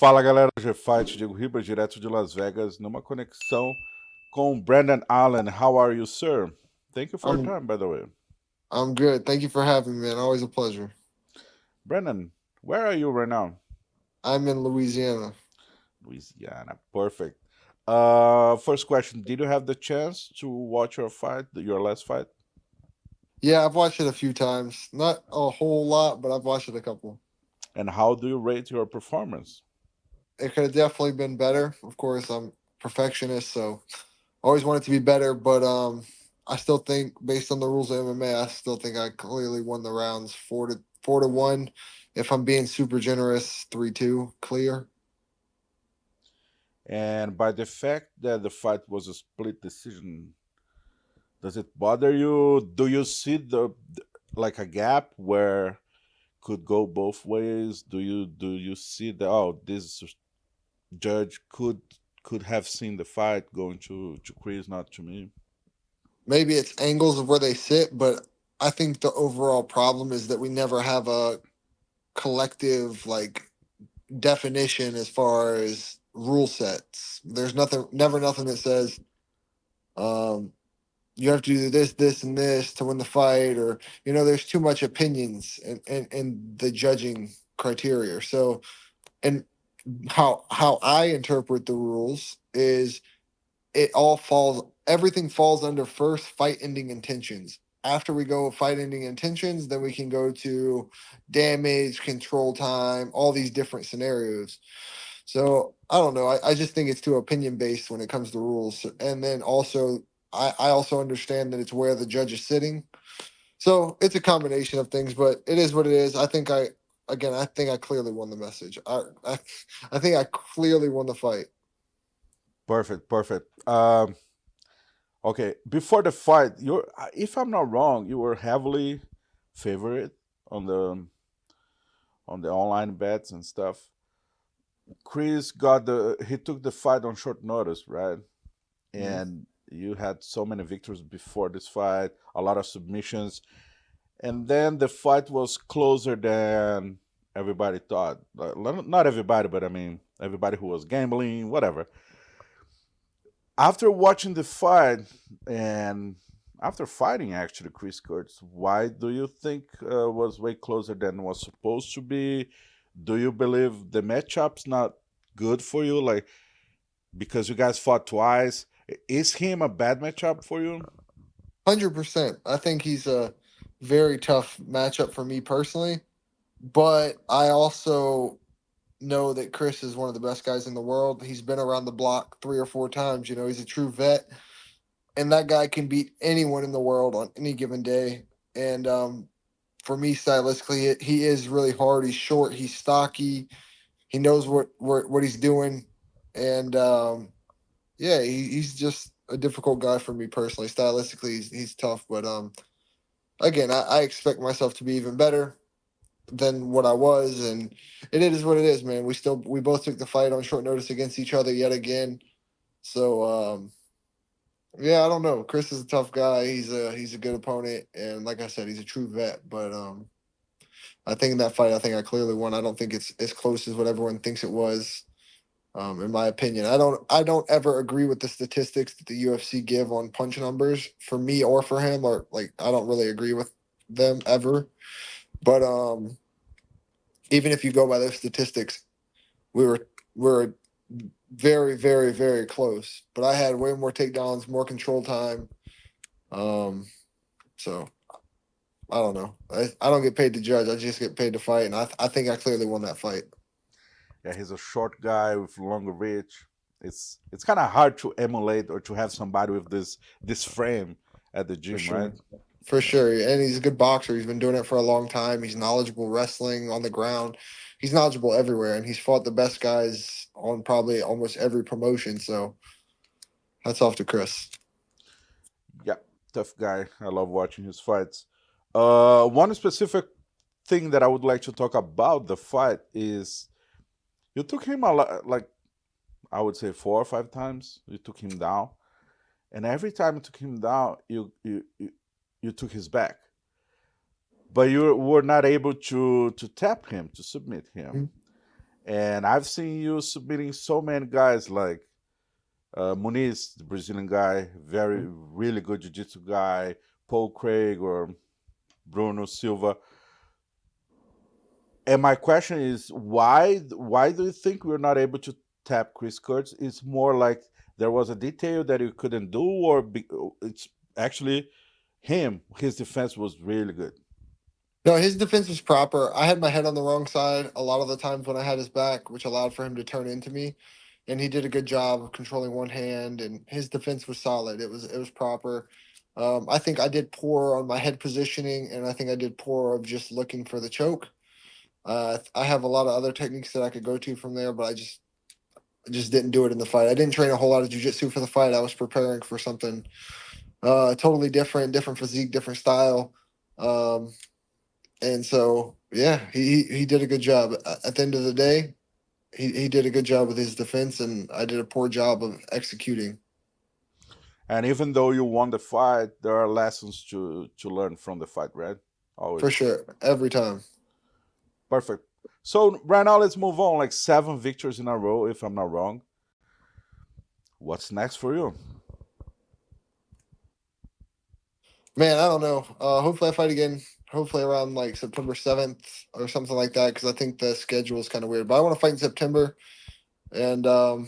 Fala galera do G-Fight, Diego Ribas, direto de Las Vegas, numa conexão com Brandon Allen. How are you, sir? Thank you for your I'm time, by the way. I'm good. Thank you for having me, man. Always a pleasure. Brandon, where are you right now? I'm in Louisiana. Louisiana, perfect. First question, did you have the chance to watch your fight, your last fight? Yeah, I've watched it a few times. Not a whole lot, but I've watched it a couple. And how do you rate your performance? It could have definitely been better. Of course, I'm a perfectionist, so always want it to be better. But I still think, based on the rules of MMA, I still think I clearly won the rounds 4-1. If I'm being super generous, 3-2 clear. And by the fact that the fight was a split decision, does it bother you? Do you see like a gap where could go both ways? Do you see that, oh, this judge could have seen the fight going to Chris, not to me? Maybe it's angles of where they sit, but I think the overall problem is that we never have a collective definition as far as rule sets. There's never nothing that says um, you have to do this, this, and this to win the fight, or there's too much opinions in the judging criteria. So, and how I interpret the rules is everything falls under first fight ending intentions. After we go fight ending intentions, then we can go to damage, control time, all these different scenarios. So I don't know. I just think it's too opinion based when it comes to rules. And then also I also understand that it's where the judge is sitting. So it's a combination of things, but it is what it is. I think I clearly won the message. I think I clearly won the fight. Perfect, perfect. Okay, before the fight, you're, if I'm not wrong, you were heavily favored on the online bets and stuff. Chris he took the fight on short notice, right? Mhm. And you had so many victories before this fight, a lot of submissions, and then the fight was closer than everybody thought. Not everybody, but I mean everybody who was gambling, whatever. After watching the fight and after fighting actually Chris Curtis, why do you think was way closer than was supposed to be? Do you believe the matchup's not good for you? Like, because you guys fought twice, is him a bad matchup for you? 100%. I think he's a very tough matchup for me personally, but I also know that Chris is one of the best guys in the world. He's been around the block 3 or 4 times. He's a true vet, and that guy can beat anyone in the world on any given day. And for me, stylistically, he is really hard. He's short. He's stocky. He knows what he's doing, and yeah, he's just a difficult guy for me personally. Stylistically, he's tough, but again, I expect myself to be even better than what I was, and it is what it is, man. We both took the fight on short notice against each other yet again. So yeah, I don't know. Chris is a tough guy. He's a good opponent, and like I said, he's a true vet. But I think in that fight, I think I clearly won. I don't think it's as close as what everyone thinks it was. In my opinion, I don't ever agree with the statistics that the UFC give on punch numbers for me or for him, or like I don't really agree with them ever. But even if you go by those statistics, we were very, very, very close. But I had way more takedowns, more control time. Um, so I don't know. I don't get paid to judge. I just get paid to fight, and I think I clearly won that fight. Yeah, he's a short guy with longer reach. It's kind of hard to emulate or to have somebody with this frame at the For gym, right? sure. For sure. And he's a good boxer. He's been doing it for a long time. He's knowledgeable wrestling on the ground. He's knowledgeable everywhere, and he's fought the best guys on probably almost every promotion. So hats off to Chris. Yeah, tough guy. I love watching his fights. One specific thing that I would like to talk about the fight is you took him a lot, like I would say 4 or 5 times. You took him down, and every time you took him down, you took his back, but you were not able to tap him to submit him. And I've seen you submitting so many guys like Muniz, the Brazilian guy, very really good jiu-jitsu guy, Paul Craig or Bruno Silva. And my question is, why do you think we're not able to tap Chris Kurtz? It's more like there was a detail that you couldn't do, or it's actually him. His defense was really good. No, his defense was proper. I had my head on the wrong side a lot of the times when I had his back, which allowed for him to turn into me. And he did a good job of controlling one hand, and his defense was solid. It was proper. I think I did poor on my head positioning, and I think I did poor of just looking for the choke. I have a lot of other techniques that I could go to from there, but I just didn't do it in the fight. I didn't train a whole lot of jujitsu for the fight. I was preparing for something totally different, different physique, different style. Um, and so, yeah, he did a good job. At the end of the day, he did a good job with his defense, and I did a poor job of executing. And even though you won the fight, there are lessons to learn from the fight, right? For Always. sure, every time. Perfect. So right now, let's move on. Like 7 victories in a row, if I'm not wrong. What's next for you? Man, I don't know. Hopefully, I fight again. Hopefully, around like September 7th or something like that, because I think the schedule is kind of weird. But I want to fight in September, and I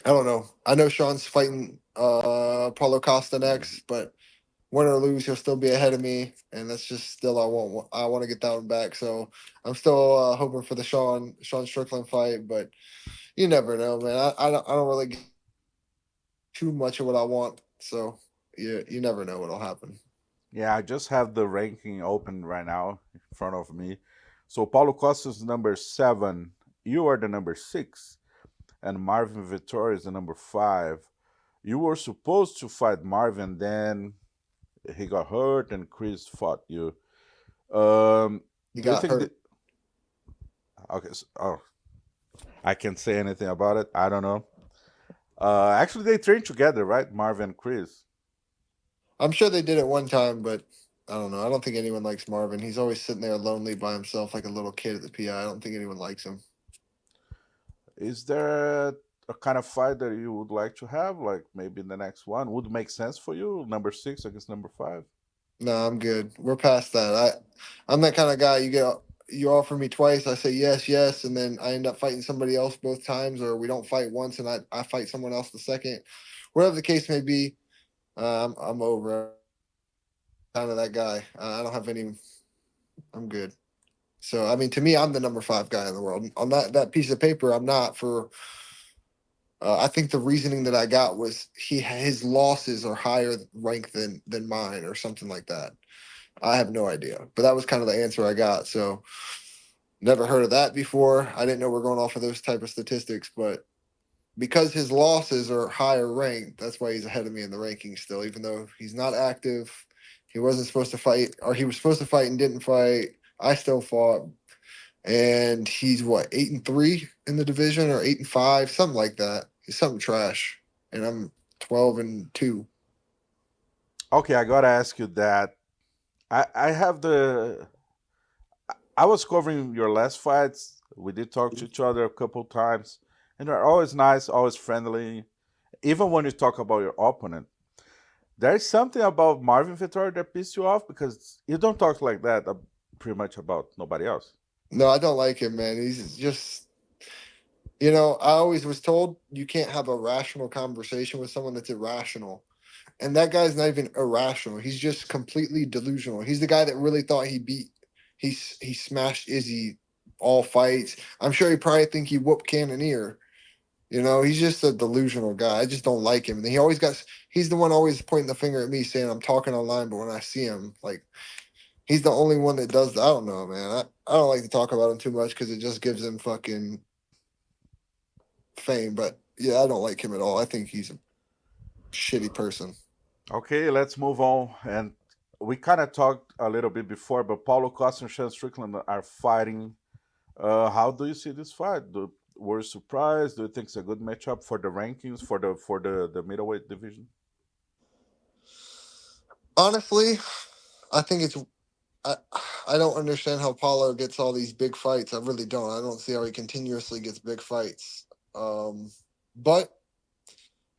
don't know. I know Sean's fighting Paulo Costa next, but win or lose, he'll still be ahead of me, and that's just still I want to get that one back. So I'm still hoping for the Sean Strickland fight, but you never know, man. I don't really get too much of what I want, so you never know what'll happen. Yeah, I just have the ranking open right now in front of me. So Paulo Costa's number 7. You are the number 6, and Marvin Vettori is the number 5. You were supposed to fight Marvin, then he got hurt, and Chris fought you. He Do you got think hurt. that? Okay, oh, I can't say anything about it. I don't know. Actually, they trained together, right? Marvin and Chris. I'm sure they did it one time, but I don't know. I don't think anyone likes Marvin. He's always sitting there lonely by himself, like a little kid at the PI. I don't think anyone likes him. Is there a kind of fight that you would like to have? Like maybe the next one would make sense for you? Number 6 against number 5. No, I'm good. We're past that. I'm that kind of guy. You offer me twice, I say yes, yes, and then I end up fighting somebody else both times, or we don't fight once and I fight someone else the second. Whatever the case may be, I'm over. Kind of that guy. I don't have any. I'm good. So I mean, to me, I'm the number 5 guy in the world. On that piece of paper, I'm not for. I think the reasoning that I got was his losses are higher ranked than mine or something like that. I have no idea, but that was kind of the answer I got. So never heard of that before. I didn't know we're going off of those type of statistics, but because his losses are higher ranked, that's why he's ahead of me in the rankings still, even though he's not active. He wasn't supposed to fight, or he was supposed to fight and didn't fight. I still fought, and he's what 8-3 in the division, or 8-5, something like that. He's something trash, and I'm 12-2. Okay, I gotta ask you that. I have the. I was covering your last fights. We did talk to each other a couple times, and they're always nice, always friendly. Even when you talk about your opponent, there's something about Marvin Vettori that pisses you off because you don't talk like that pretty much about nobody else. No, I don't like him, man. He's just I always was told you can't have a rational conversation with someone that's irrational. And that guy's not even irrational. He's just completely delusional. He's the guy that really thought he smashed Izzy all fights. I'm sure he probably think he whooped Cannoneer. He's just a delusional guy. I just don't like him. And he's the one always pointing the finger at me saying I'm talking online, but when I see him, like he's the only one that does that. I don't know, man. I don't like to talk about him too much because it just gives him fucking fame. But yeah, I don't like him at all. I think he's a shitty person. Okay, let's move on. And we kind of talked a little bit before, but Paulo Costa and Sean Strickland are fighting. How do you see this fight? Were you surprised? Do you think it's a good matchup for the rankings for the middleweight division? Honestly, I think it's I I don't understand how Paulo gets all these big fights. I really don't. I don't see how he continuously gets big fights. But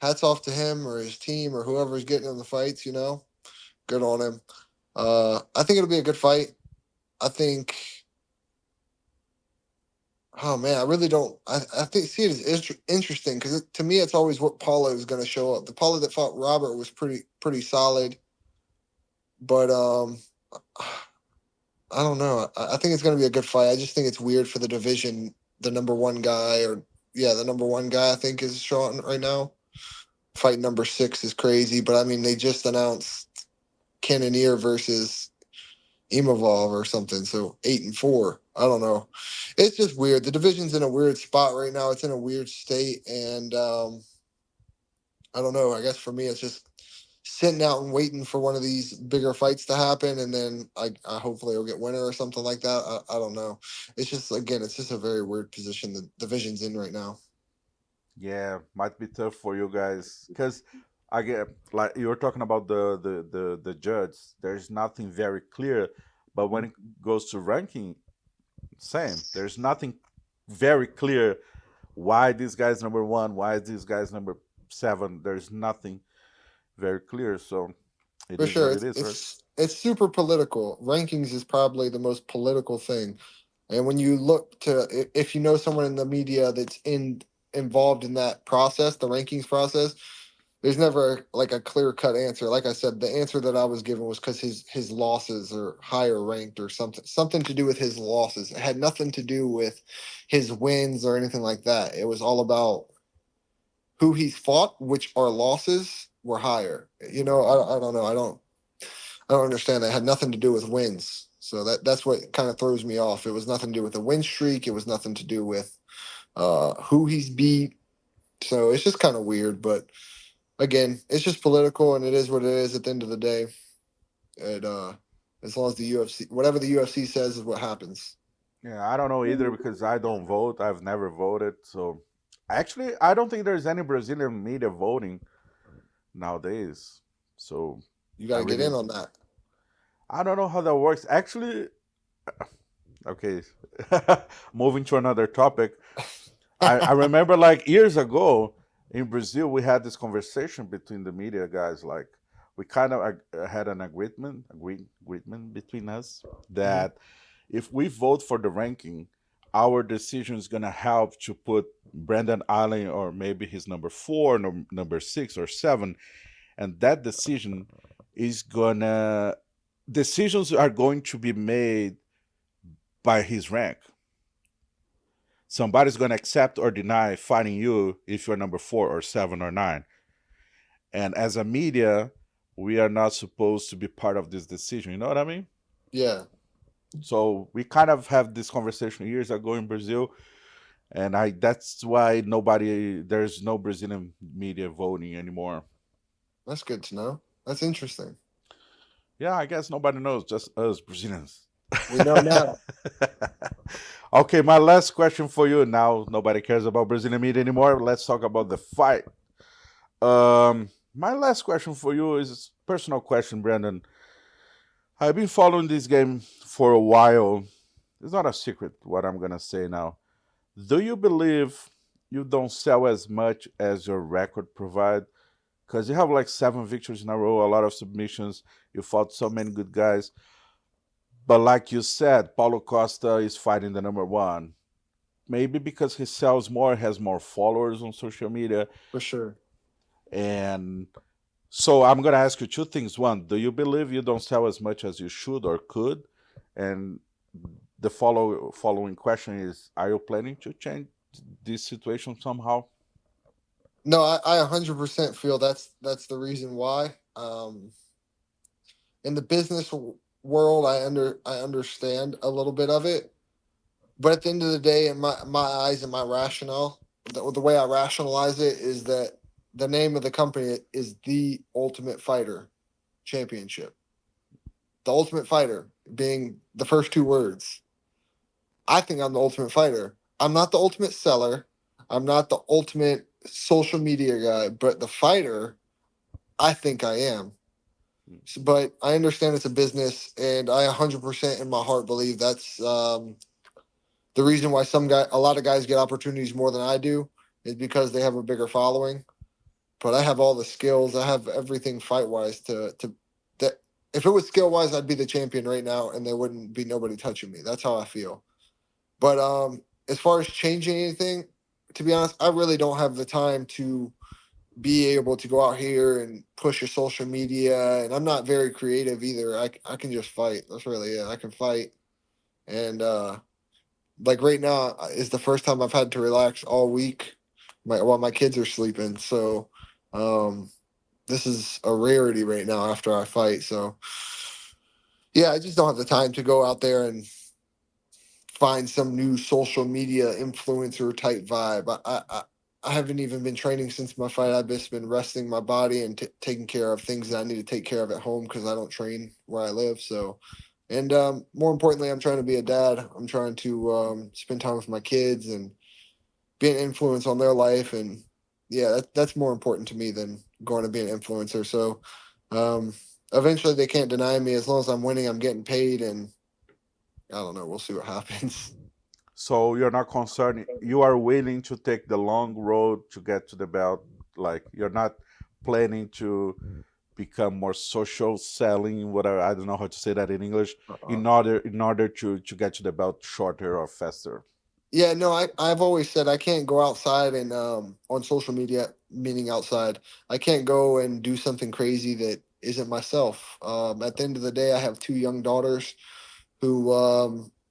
hats off to him or his team or whoever's getting in the fights. Good on him. I think it'll be a good fight. I think. Oh man, I really don't. I think see it as interesting because to me it's always what Paulo is going to show up. The Paulo that fought Robert was pretty solid, but I don't know. I think it's going to be a good fight. I just think it's weird for the division. The number one guy, or yeah, the number one guy I think is showing right now. Fight number 6 is crazy, but I mean they just announced Cannonier versus Imavov or something. So 8-4. I don't know. It's just weird. The division's in a weird spot right now. It's in a weird state, and I don't know. I guess for me, it's just sitting out and waiting for one of these bigger fights to happen, and then I hopefully will get winner or something like that. I don't know. It's just again, it's just a very weird position the division's in right now. Yeah, might be tough for you guys because I get like you were talking about the judge. There's nothing very clear, but when it goes to ranking, same. There's nothing very clear why this guy's number one, why this guy's number 7. There's nothing very clear, so it For is sure, what it it's is, right? it's it's super political. Rankings is probably the most political thing. And when you look to if you know someone in the media that's involved in that process, the rankings process, there's never like a clear cut answer. Like I said, the answer that I was given was because his losses are higher ranked or something to do with his losses. It had nothing to do with his wins or anything like that. It was all about who he's fought, which our losses were higher. I don't know. I don't understand that. It had nothing to do with wins. So that's what kind of throws me off. It was nothing to do with the win streak. It was nothing to do with who he's beat. So it's just kind of weird. But again, it's just political, and it is what it is. At the end of the day, it as long as the UFC, whatever the UFC says, is what happens. Yeah, I don't know either because I don't vote. I've never voted, so actually, I don't think there's any Brazilian media voting nowadays. So You I got to get really, in on that. I don't know how that works. Actually, okay, moving to another topic. I remember like years ago in Brazil, we had this conversation between the media guys. Like we kind of had an agreement between us Mhm. that if we vote for the ranking, our decision is gonna help to put Brandon Allen or maybe his number 4, number 6 or 7, and that decisions are going to be made by his rank. Somebody's going to accept or deny fighting you if you're number 4 or 7 or 9. And as a media, we are not supposed to be part of this decision. You know what I mean? Yeah, So we kind of have this conversation years ago in Brazil, and I that's why there's no Brazilian media voting anymore. that's good to know. That's interesting. Yeah, I guess nobody knows, just us Brazilians. We know now. Okay, my last question for you. Now nobody cares about Brazilian media anymore. Let's talk about the fight. My last question for you is a personal question, Brandon. I've been following this game for a while. It's not a secret what I'm gonna say now. Do you believe you don't sell as much as your record provide? Because you have like 7 victories in a row, a lot of submissions. You fought so many good guys. But like you said, Paulo Costa is fighting the number 1. Maybe because he sells more, has more followers on social media. For sure. And so I'm going to ask you 2 things. One, do you believe you don't sell as much as you should or could? And the following question is, are you planning to change this situation somehow? No, I 100% feel that's the reason why. In the world, I understand a little bit of it, but at the end of the day, in my eyes and my rationale, the way I rationalize it is that the name of the company is the Ultimate Fighter Championship. The Ultimate Fighter being the first 2 words. I think I'm the Ultimate Fighter. I'm not the ultimate seller. I'm not the ultimate social media guy, but the fighter, I think I am. But I understand it's a business, and I 100% in my heart believe that's the reason why a lot of guys get opportunities more than I do is because they have a bigger following. But I have all the skills. I have everything fight wise to that. If it was skill wise, I'd be the champion right now, and there wouldn't be nobody touching me. That's how I feel. But as far as changing anything, to be honest, I really don't have the time to be able to go out here and push your social media. And I'm not very creative either. I can just fight. That's really it. I can fight. And like right now is the first time I've had to relax all week while my kids are sleeping. So um, this is a rarity right now after I fight. So yeah, I just don't have the time to go out there and find some new social media influencer type vibe. I haven't even been training since my fight. I've just been resting my body and taking care of things that I need to take care of at home because I don't train where I live. So, and more importantly, I'm trying to be a dad. I'm trying to spend time with my kids and be an influence on their life. And yeah, that's more important to me than going to be an influencer. So, um, eventually, they can't deny me as long as I'm winning. I'm getting paid, and I don't know. We'll see what happens. So you're not concerned. You are willing to take the long road to get to the belt. Like you're not planning to become more social selling, whatever. I don't know how to say that in English. Uh, In order to get to the belt shorter or faster. Yeah, no, I've always said I can't go outside and on social media, meaning outside, I can't go and do something crazy that isn't myself. At the end of the day, I have two young daughters who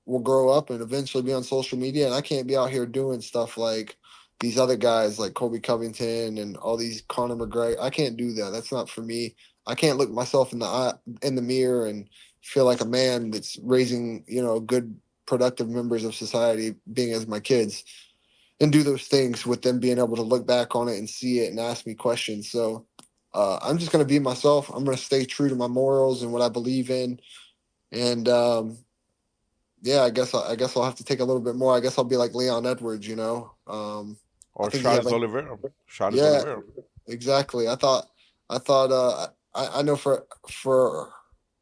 will grow up and eventually be on social media, and I can't be out here doing stuff like these other guys like Colby Covington and all these Conor McGregor. I can't do that. That's not for me. I can't look myself in the eye, in the mirror and feel like a man that's raising, good productive members of society being as my kids and do those things with them being able to look back on it and see it and ask me questions. So I'm just going to be myself. I'm going to stay true to my morals and what I believe in. And yeah, I guess I'll have to take a little bit more. I guess I'll be like Leon Edwards, I Or think he had Charles like, Oliveira. Charles yeah, Oliveira. exactly. I thought I know for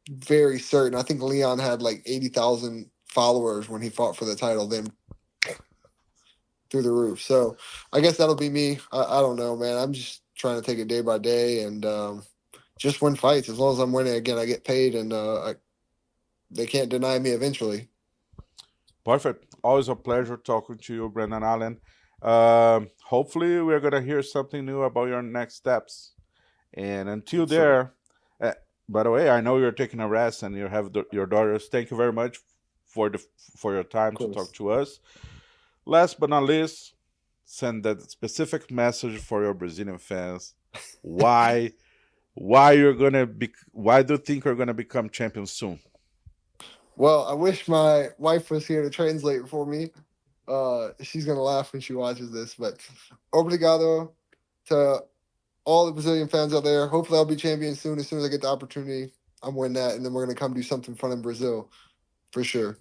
very certain. I think Leon had like 80,000 followers when he fought for the title. Then through the roof. So I guess that'll be me. I don't know, man. I'm just trying to take it day by day and just win fights. As long as I'm winning, again, I get paid, and they can't deny me eventually. Perfect. Always a pleasure talking to you, Brendan Allen. Hopefully, we're gonna hear something new about your next steps. And until So, of there, uh, by the way, I know you're taking a rest and you have your daughters. Thank you very much for the for your time to talk course. to us. Last but not least, send that specific message for your Brazilian fans. Why why do you think you're gonna become champion soon? Well, I wish my wife was here to translate for me. She's gonna laugh when she watches this, but obrigado to all the Brazilian fans out there. Hopefully, I'll be champion soon. As soon as I get the opportunity, I'm winning that, and then we're gonna come do something fun in Brazil for sure.